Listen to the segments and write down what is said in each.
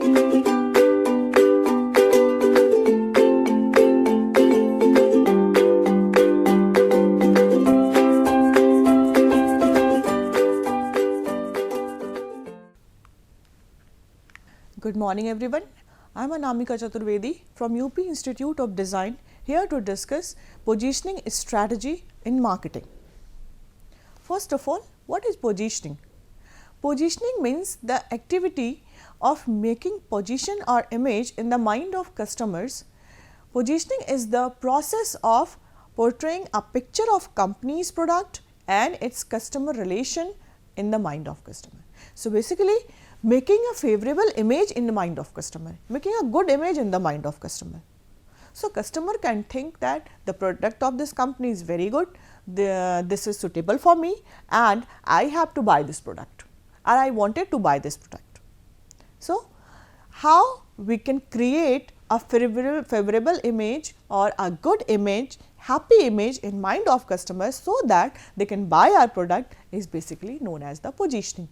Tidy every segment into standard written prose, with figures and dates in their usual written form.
Good morning everyone. I am Anamika Chaturvedi from UP Institute of Design, here to discuss positioning strategy in marketing. First of all, what is positioning? Positioning means the activity of making position or image in the mind of customers. Positioning is the process of portraying a picture of company's product and its customer relation in the mind of customer. So, basically making a favorable image in the mind of customer, making a good image in the mind of customer. So, customer can think that the product of this company is very good, this is suitable for me and I have to buy this product or I wanted to buy this product. So, how we can create a favorable image or a good image, happy image in mind of customers so that they can buy our product is basically known as the positioning.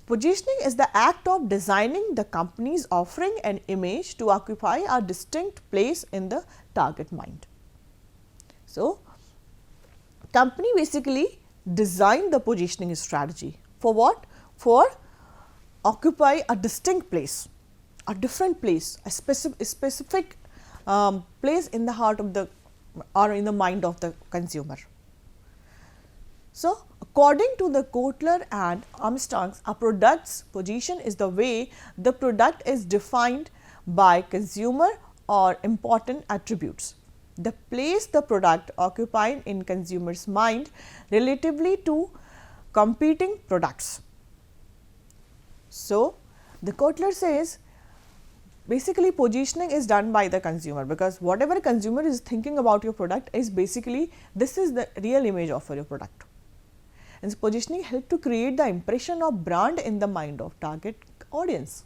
Positioning is the act of designing the company's offering and image to occupy a distinct place in the target mind. So, company basically design the positioning strategy for what? For occupy a distinct place, a different place, a specific place in the heart of the or in the mind of the consumer. So, according to the Kotler and Armstrong, a product's position is the way the product is defined by consumer or important attributes. The place the product occupies in consumer's mind relatively to competing products. So, the Kotler says basically positioning is done by the consumer, because whatever consumer is thinking about your product is basically this is the real image of your product. And positioning helps to create the impression of brand in the mind of target audience.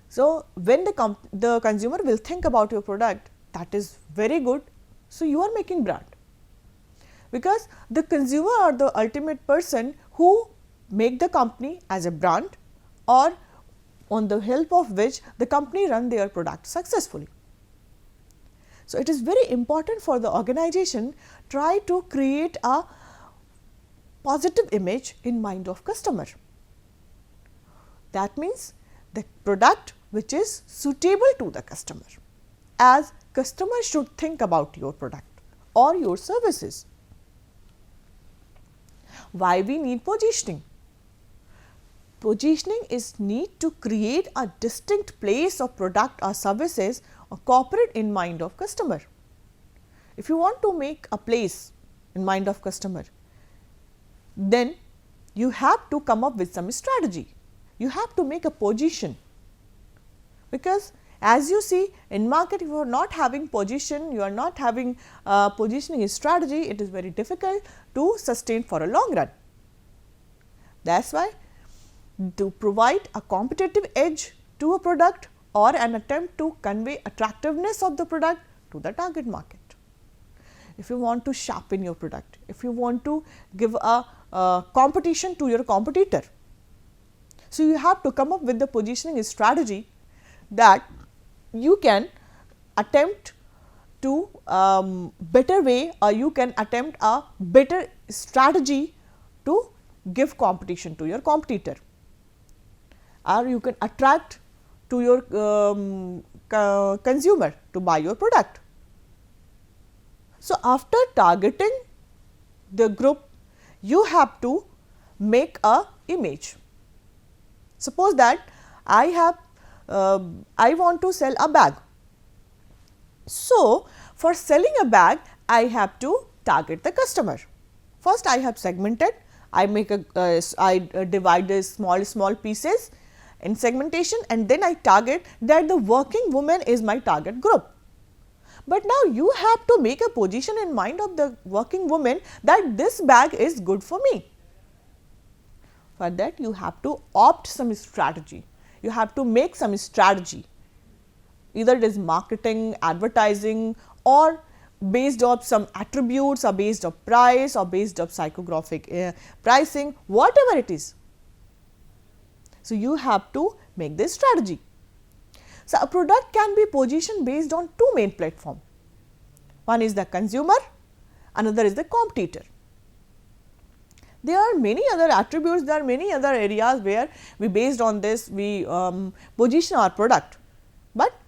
So, when the consumer will think about your product, that is very good. So, you are making brand, because the consumer are the ultimate person who make the company as a brand or on the help of which the company run their product successfully. So, it is very important for the organization try to create a positive image in mind of customer. That means the product which is suitable to the customer, as customer should think about your product or your services. Why we need positioning? Positioning is need to create a distinct place of product or services or corporate in mind of customer. If you want to make a place in mind of customer, then you have to come up with some strategy. You have to make a position, because as you see in market, if you are not having position, you are not having positioning strategy, it is very difficult to sustain for a long run. That is why to provide a competitive edge to a product or an attempt to convey attractiveness of the product to the target market. If you want to sharpen your product, if you want to give a competition to your competitor, so you have to come up with the positioning strategy that you can attempt to better way, or you can attempt a better strategy to give competition to your competitor, or you can attract to your consumer to buy your product. So, after targeting the group, you have to make a image. Suppose that I want to sell a bag. So, for selling a bag, I have to target the customer. First, I have segmented. I make I divide the small pieces in segmentation, and then I target that the working woman is my target group. But now you have to make a position in mind of the working woman that this bag is good for me. For that, you have to opt some strategy. You have to make some strategy. Either it is marketing, advertising, or based on some attributes, or based on price, or based on psychographic pricing, whatever it is. So, you have to make this strategy. So, a product can be positioned based on two main platforms. One is the consumer, another is the competitor. There are many other attributes, there are many other areas where we based on this we position our product, but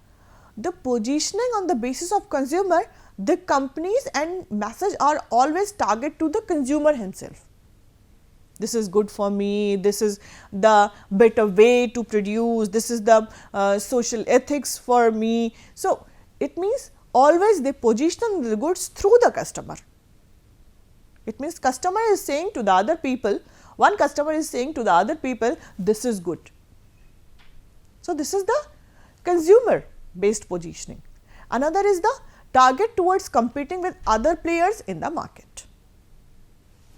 the positioning on the basis of consumer, the companies and message are always target to the consumer himself. This is good for me, this is the better way to produce, this is the social ethics for me. So, it means always they position the goods through the customer. It means customer is saying to the other people, one customer is saying to the other people, this is good. So, this is the consumer based positioning. Another is the target towards competing with other players in the market.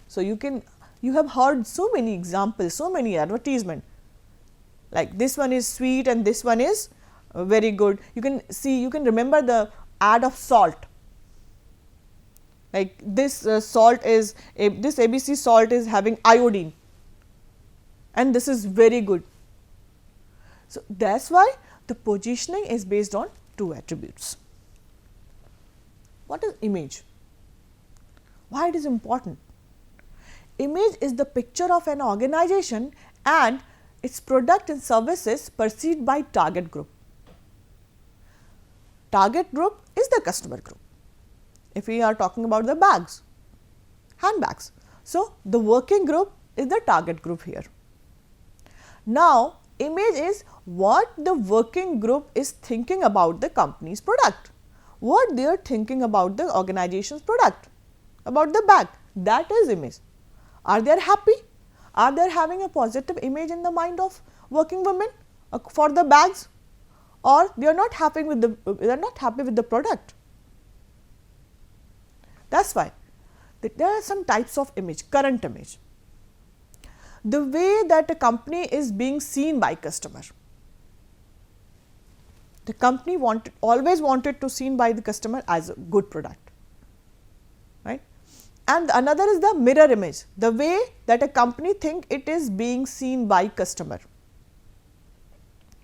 So, you have heard so many examples, so many advertisement, like this one is sweet and this one is very good. You can see, you can remember the ad of salt, like this salt is this ABC salt is having iodine and this is very good. So, that is why the positioning is based on two attributes. What is image? Why it is important? Image is the picture of an organization and its product and services perceived by target group. Target group is the customer group. If we are talking about the bags, handbags. So, the working group is the target group here. Now, image is what the working group is thinking about the company's product, what they are thinking about the organization's product, about the bag, that is image. Are they happy? Are they having a positive image in the mind of working women for the bags, or they are not happy with the product? That is why there are some types of image, current image, the way that a company is being seen by customer. The company always wanted to seen by the customer as a good product, right? And another is the mirror image, the way that a company think it is being seen by customer.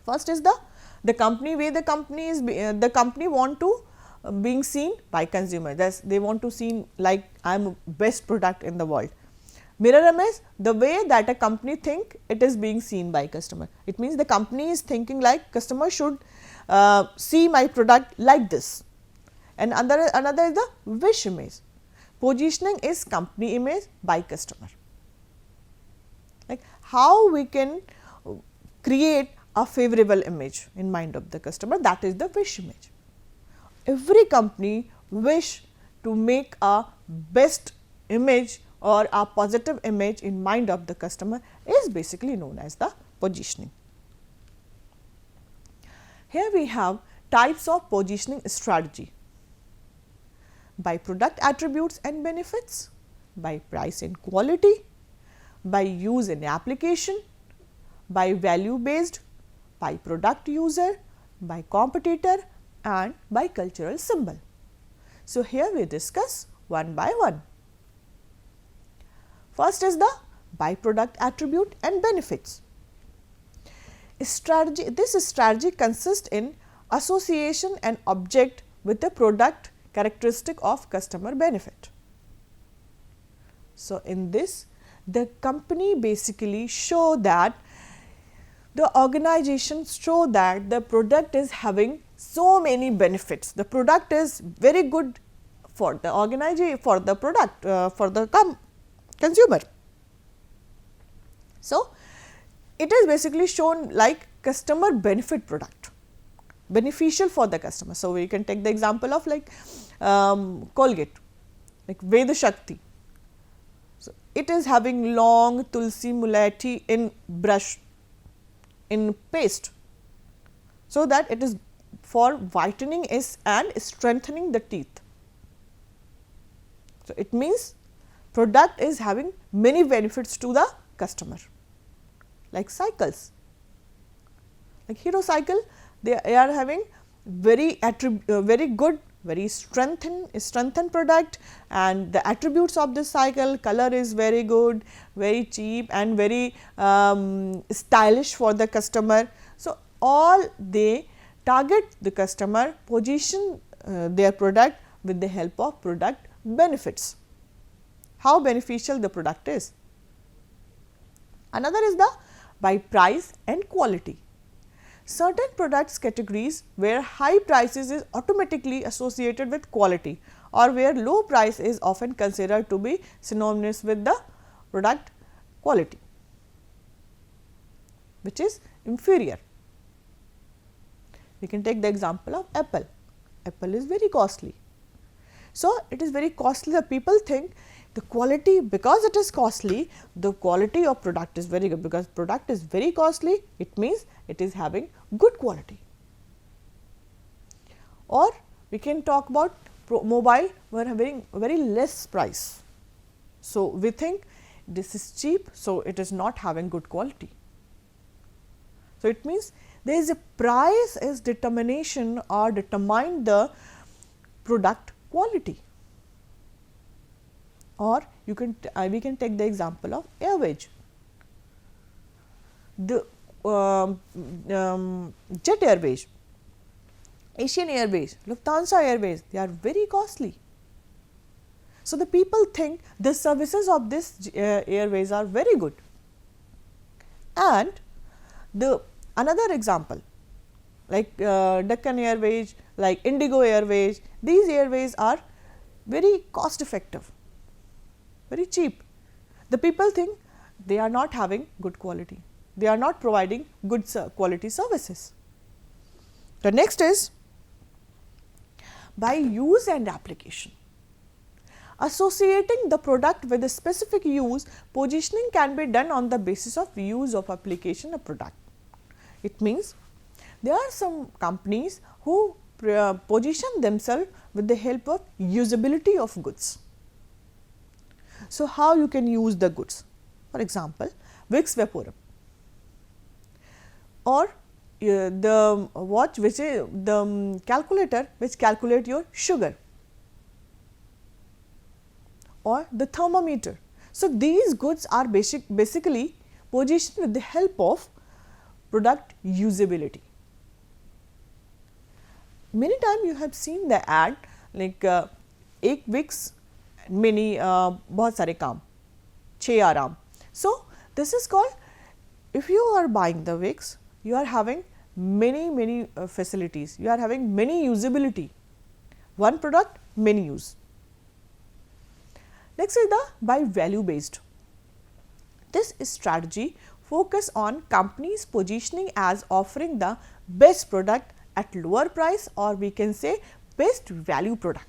First is the company way the company want to being seen by consumer, they want to seen like I am best product in the world. Mirror image, the way that a company think it is being seen by customer. It means the company is thinking like customer should see my product like this. And another is the wish image. Positioning is company image by customer. Like how we can create a favorable image in mind of the customer, that is the wish image. Every company wish to make a best image or a positive image in mind of the customer is basically known as the positioning. Here we have types of positioning strategy: by product attributes and benefits, by price and quality, by use and application, by value based, by product user, by competitor, and by cultural symbol. So, here we discuss one by one. First is the by product attribute and benefits. This strategy consists in association and object with the product characteristic of customer benefit. So, in this the company basically show that the organization show that the product is having so many benefits. The product is very good for the organization, for the product, for the consumer. So, it is basically shown like customer benefit product, beneficial for the customer. So, we can take the example of like Colgate, like Veda Shakti. So, it is having long tulsi mulati in brush, in paste, so that it is for whitening and strengthening the teeth. So, it means product is having many benefits to the customer, like cycles, like Hero cycle, they are having very good very strengthened product, and the attributes of this cycle, color is very good, very cheap and very stylish for the customer. So, all they target the customer, position their product with the help of product benefits, how beneficial the product is. Another is the by price and quality. Certain products categories where high prices is automatically associated with quality, or where low price is often considered to be synonymous with the product quality, which is inferior. We can take the example of Apple. Apple is very costly. So, it is very costly. The people think the quality, because it is costly, the quality of product is very good, because product is very costly, it means it is having good quality. Or we can talk about mobile were having very less price. So, we think this is cheap, so it is not having good quality. So, it means there is a price is determination or determine the product quality. Or you can we can take the example of Airways. The Jet Airways, Asian Airways, Lufthansa Airways, they are very costly. So, the people think the services of this airways are very good. And the another example like Deccan Airways, like Indigo Airways, these airways are very cost effective, very cheap. The people think they are not having good quality, they are not providing good quality services. The next is by use and application. Associating the product with a specific use, positioning can be done on the basis of use of application of product. It means there are some companies who position themselves with the help of usability of goods. So, how you can use the goods? For example, Vicks Vaporub, or the watch which is the calculator which calculate your sugar, or the thermometer. So, these goods are basically positioned with the help of product usability. Many times you have seen the ad like एक Vicks mini बहुत सारे काम 6 आराम. So, this is called, if you are buying the Vicks, you are having many facilities, you are having many usability, one product many use. Next is the by value based. This strategy focus on companies positioning as offering the best product at lower price, or we can say best value product.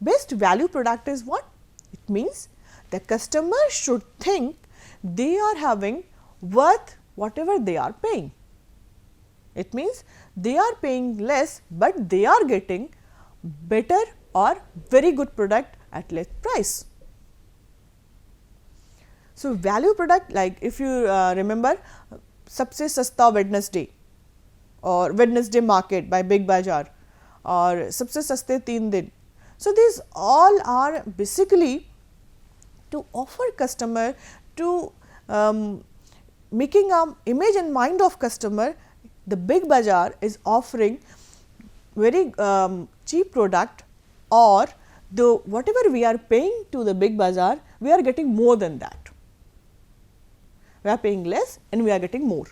Best value product is what? It means the customer should think they are having worth whatever they are paying. It means they are paying less, but they are getting better or very good product at less price. So, value product, like if you remember सबसे सस्ता Wednesday or Wednesday market by Big Bazaar, or सबसे सस्ते 3 दिन. So, these all are basically to offer customer, to making a image and mind of customer. The Big Bazaar is offering very cheap product, or the whatever we are paying to the Big Bazaar, we are getting more than that. We are paying less and we are getting more.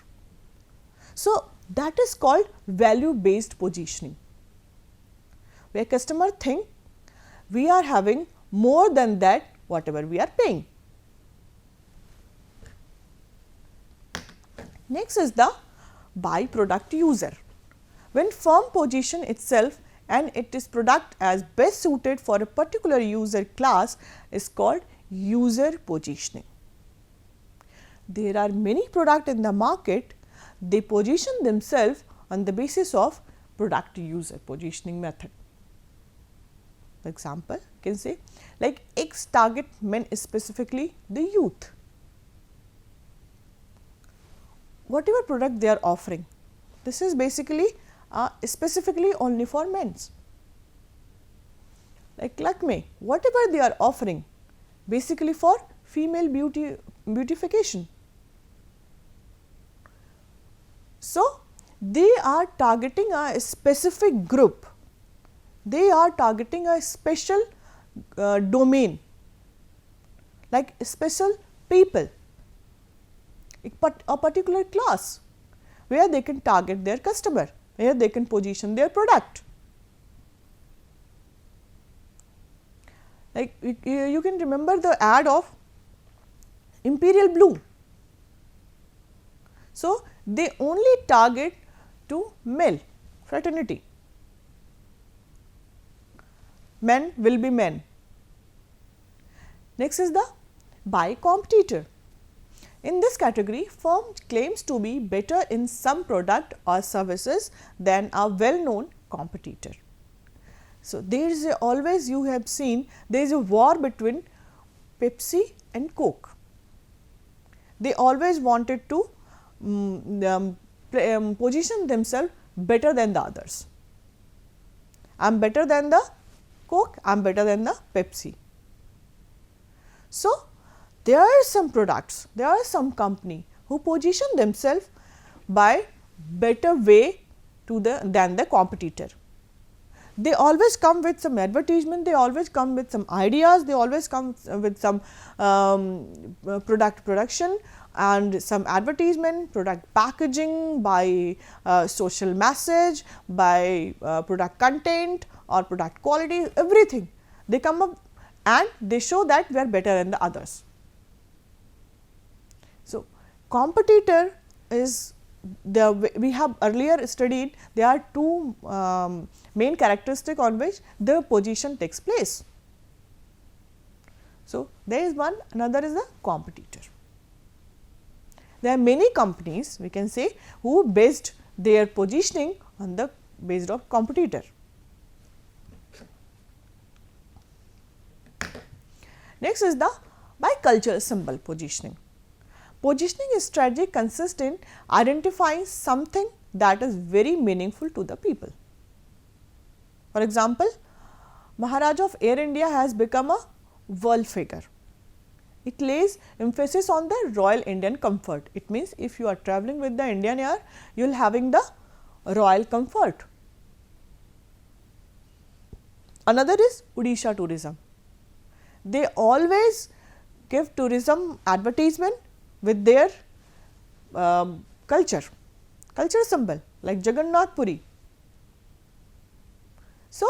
So, that is called value based positioning, where customer think we are having more than that whatever we are paying. Next is the by product user. When firm position itself and it is product as best suited for a particular user class is called user positioning. There are many products in the market, they position themselves on the basis of product user positioning method. For example, you can say like X target men, specifically the youth. Whatever product they are offering, this is basically specifically only for men. like Lakme, whatever they are offering basically for female beautification. So, they are targeting a specific group, they are targeting a special domain, like special people, a particular class where they can target their customer, where they can position their product. Like you can remember the ad of Imperial Blue. So, they only target to male fraternity, men will be men. Next is the by competitor. In this category, firm claims to be better in some product or services than a well known competitor. So, there is always, you have seen, there is a war between Pepsi and Coke. They always wanted to position themselves better than the others. I am better than the Coke, I am better than the Pepsi. So, there are some products, there are some company who position themselves by better way to than the competitor. They always come with some advertisement, they always come with some ideas, they always come with some product production and some advertisement, product packaging, by social message, by product content or product quality, everything. They come up and they show that we are better than the others. So, competitor is we have earlier studied, there are two main characteristics on which the position takes place. So, there is one, another is the competitor. There are many companies, we can say, who based their positioning on the based of competitor. Next is the by cultural symbol positioning. Positioning strategy consists in identifying something that is very meaningful to the people. For example, Maharaja of Air India has become a world figure. It lays emphasis on the royal Indian comfort. It means if you are travelling with the Indian Air, you will having the royal comfort. Another is Odisha tourism. They always give tourism advertisement with their culture symbol like Jagannath Puri. So,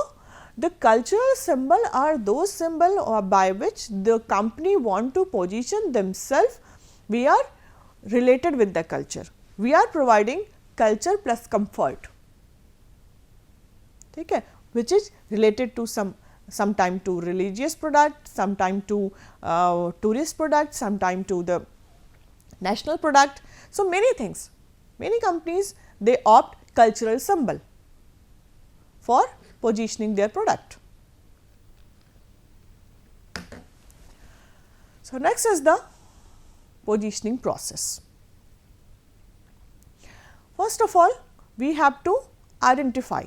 the cultural symbol are those symbol by which the company want to position themselves. We are related with the culture. We are providing culture plus comfort, okay, which is related to sometime to religious product, sometime to tourist product, sometime to the national product. So, many things, many companies they opt cultural symbol for positioning their product. So, next is the positioning process. First of all, we have to identify.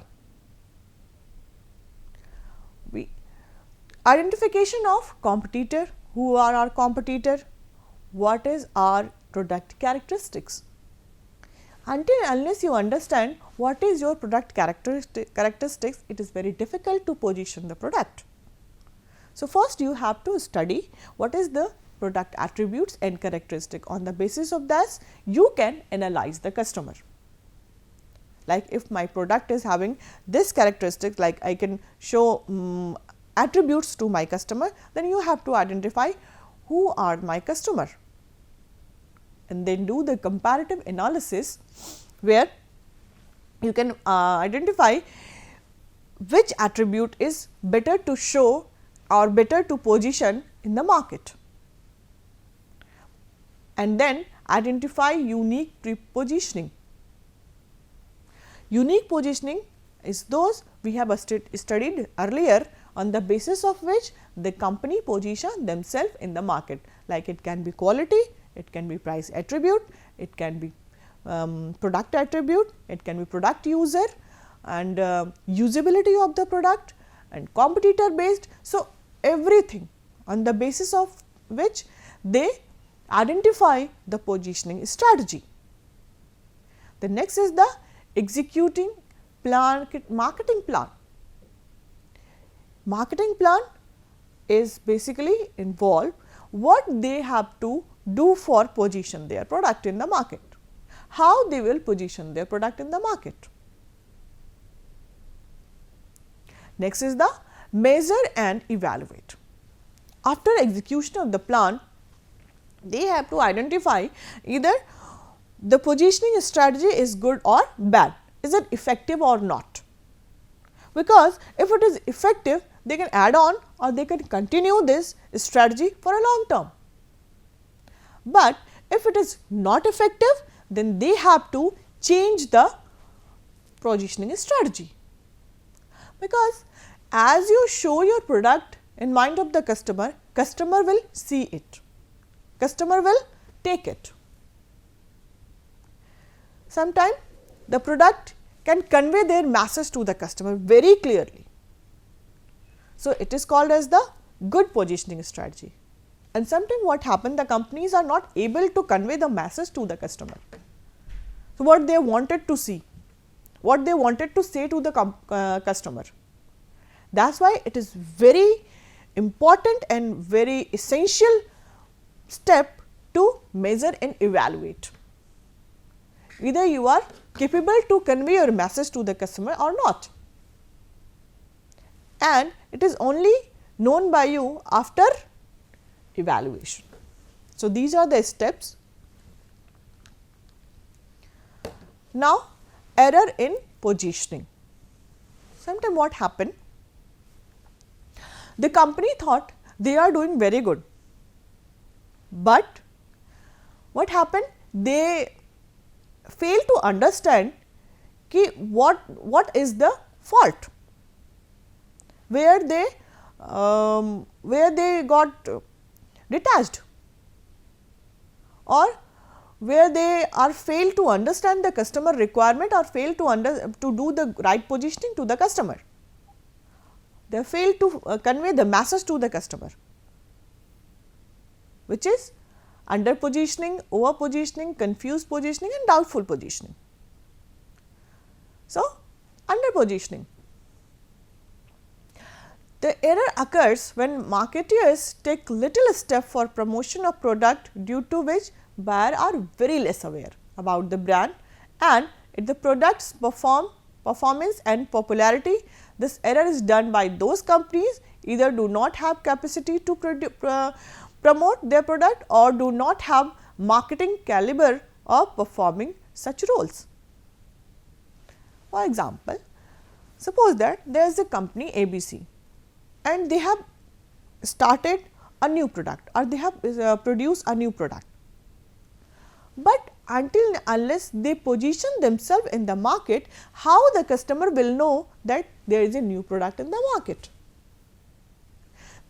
Identification of competitor, who are our competitor, what is our product characteristics. Until unless you understand what is your product characteristics, it is very difficult to position the product. So, first you have to study what is the product attributes and characteristic. On the basis of that, you can analyze the customer. Like if my product is having this characteristic, like I can show attributes to my customer, then you have to identify who are my customer and then do the comparative analysis, where you can identify which attribute is better to show or better to position in the market, and then identify unique positioning. Unique positioning is those we have studied earlier, on the basis of which the company position themselves in the market, like it can be quality, it can be price attribute, it can be product attribute, it can be product user and usability of the product and competitor based. So, everything on the basis of which they identify the positioning strategy. The next is the executing marketing plan. Marketing plan is basically involve what they have to do for position their product in the market, how they will position their product in the market. Next is the measure and evaluate. After execution of the plan, they have to identify either the positioning strategy is good or bad, is it effective or not. Because if it is effective, they can add on or they can continue this strategy for a long term. But if it is not effective, then they have to change the positioning strategy. Because as you show your product in mind of the customer, customer will see it, customer will take it. Sometimes the product can convey their message to the customer very clearly. So, it is called as the good positioning strategy. And sometimes what happens, the companies are not able to convey the message to the customer. So, what they wanted to see, what they wanted to say to the customer. That is why it is very important and very essential step to measure and evaluate. Either you are capable to convey your message to the customer or not, and it is only known by you after evaluation. So, these are the steps. Now, error in positioning. Sometimes what happened, the company thought they are doing very good, but what happened, they fail to understand ki what is the fault, where they got detached, or where they are failed to understand the customer requirement or fail to do the right positioning to the customer. They fail to convey the message to the customer, which is under positioning, over positioning, confused positioning and doubtful positioning. So, under positioning. The error occurs when marketers take little step for promotion of product, due to which buyers are very less aware about the brand, and if the product's performance and popularity. This error is done by those companies either do not have capacity to promote their product or do not have marketing caliber of performing such roles. For example, suppose that there is a company ABC and they have started a new product or they have produced a new product, but until unless they position themselves in the market, how the customer will know that there is a new product in the market?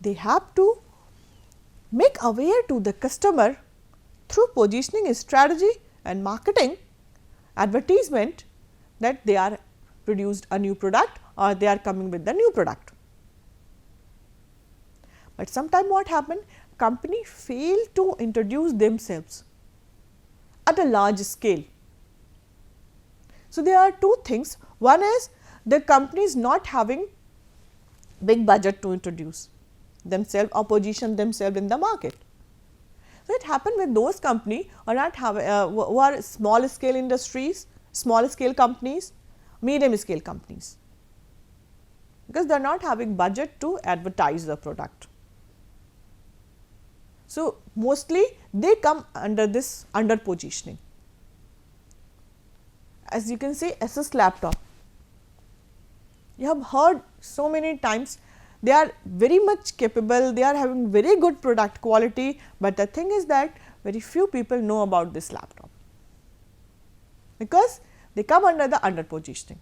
They have to make aware to the customer through positioning strategy and marketing advertisement that they are produced a new product or they are coming with the new product. But sometime what happened, company fail to introduce themselves at a large scale. So, there are two things. One is the company is not having big budget to introduce themselves or position themselves in the market. So, it happened with those companies or not have who are small scale industries, small scale companies, medium scale companies, because they are not having budget to advertise the product. So, mostly they come under this under positioning. As you can see, Asus laptop, you have heard so many times, they are very much capable, they are having very good product quality, but the thing is that very few people know about this laptop, because they come under the under positioning.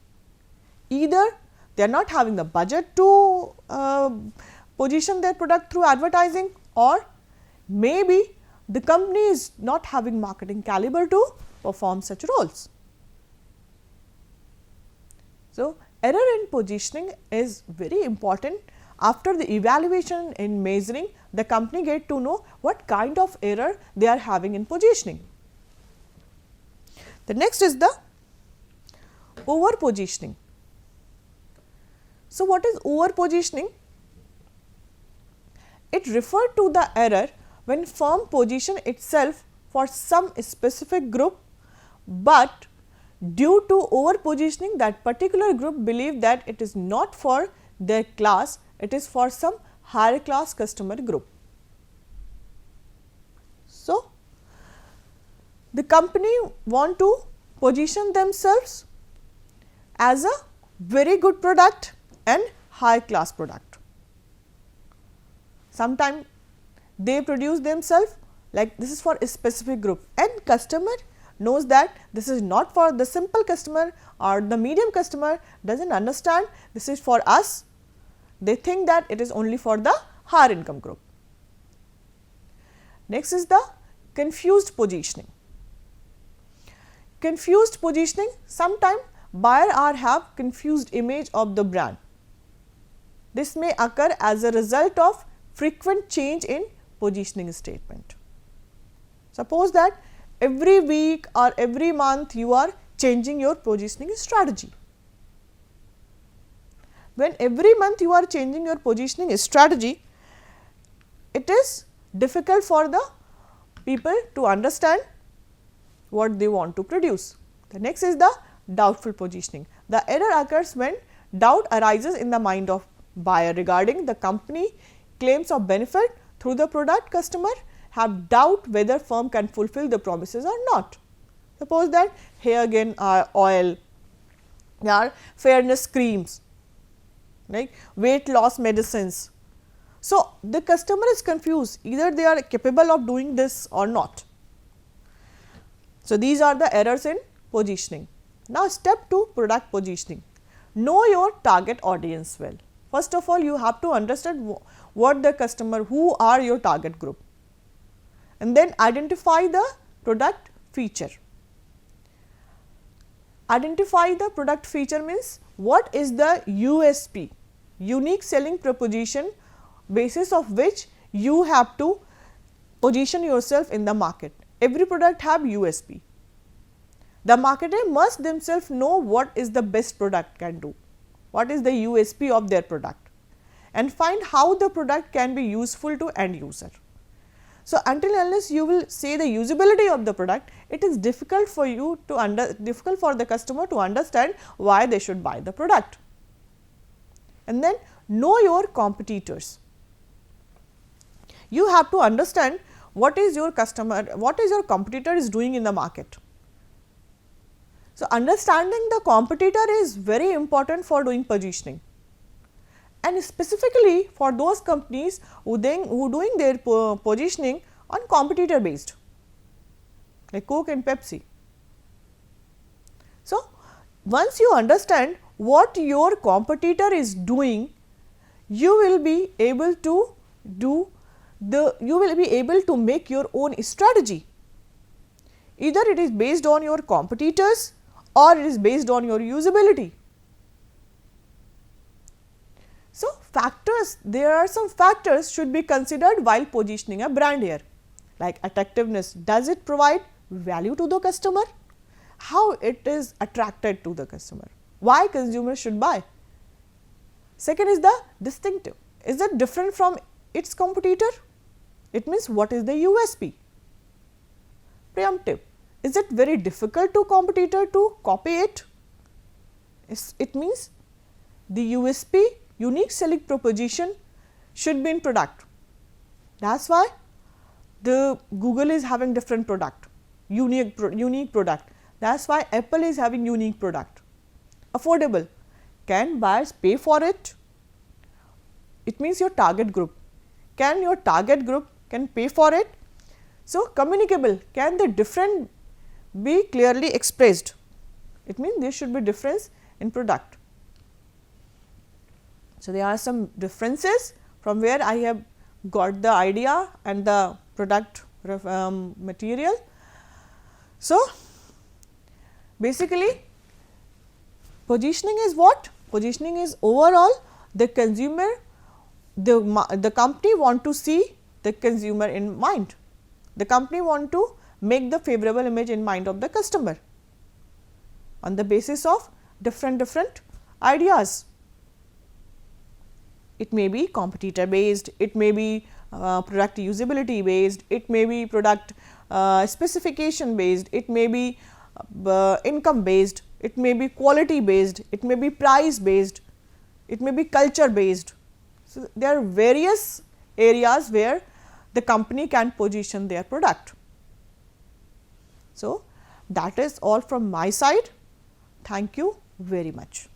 Either they are not having the budget to position their product through advertising, or maybe the company is not having marketing caliber to perform such roles. So, Error in positioning is very important. After the evaluation in measuring, the company get to know what kind of error they are having in positioning. The next is the over positioning. So, what is over positioning? It refers to the error when firm position itself for some specific group, but due to over positioning that particular group believe that it is not for their class, it is for some higher class customer group. So, the company want to position themselves as a very good product and high class product. Sometimes they produce themselves like this is for a specific group, and customer knows that this is not for the simple customer or the medium customer, doesn't understand this is for us. They think that it is only for the higher income group. Next is the confused positioning. Confused positioning, sometimes buyer are have confused image of the brand. This may occur as a result of frequent change in positioning statement. Suppose that every week or every month you are changing your positioning strategy. When every month you are changing your positioning strategy, it is difficult for the people to understand what they want to produce. The next is the doubtful positioning. The error occurs when doubt arises in the mind of buyer regarding the company claims of benefit through the product. Customer have doubt whether firm can fulfill the promises or not. Suppose that hair gain oil, or fairness creams, like weight loss medicines. So, the customer is confused, either they are capable of doing this or not. So, these are the errors in positioning. Now, step 2, product positioning. Know your target audience well. First of all, you have to understand what the customer, who are your target group, and then identify the product feature. Identify the product feature means what is the USP, unique selling proposition, basis of which you have to position yourself in the market. Every product have USP. The marketer must themselves know what is the best product can do, what is the USP of their product, and find how the product can be useful to end user. So, until unless you will say the usability of the product, it is difficult for you to difficult for the customer to understand why they should buy the product. And then know your competitors. You have to understand what is your customer, what is your competitor is doing in the market. So, understanding the competitor is very important for doing positioning, and specifically for those companies who doing their positioning on competitor based, like Coke and Pepsi. So, once you understand what your competitor is doing, you will be able to make your own strategy. Either it is based on your competitors or it is based on your usability. So, there are some factors should be considered while positioning a brand here, like attractiveness. Does it provide value to the customer? How it is attracted to the customer? Why consumers should buy? Second is the distinctive. Is it different from its competitor? It means what is the USP? Preemptive. Is it very difficult to competitor to copy it? It means the USP, unique selling proposition, should be in product. That is why the Google is having different product, unique product. That is why Apple is having unique product. Affordable. Can buyers pay for it? It means your target group. Can your target group can pay for it? So, communicable. Can the difference be clearly expressed? It means there should be difference in product. So, there are some differences from where I have got the idea and the product material. So, basically positioning is what? Positioning is overall the consumer, the company want to see the consumer in mind. The company want to make the favorable image in mind of the customer on the basis of different ideas. It may be competitor based, it may be product usability based, it may be product specification based, it may be income based, it may be quality based, it may be price based, it may be culture based. So, there are various areas where the company can position their product. So, that is all from my side. Thank you very much.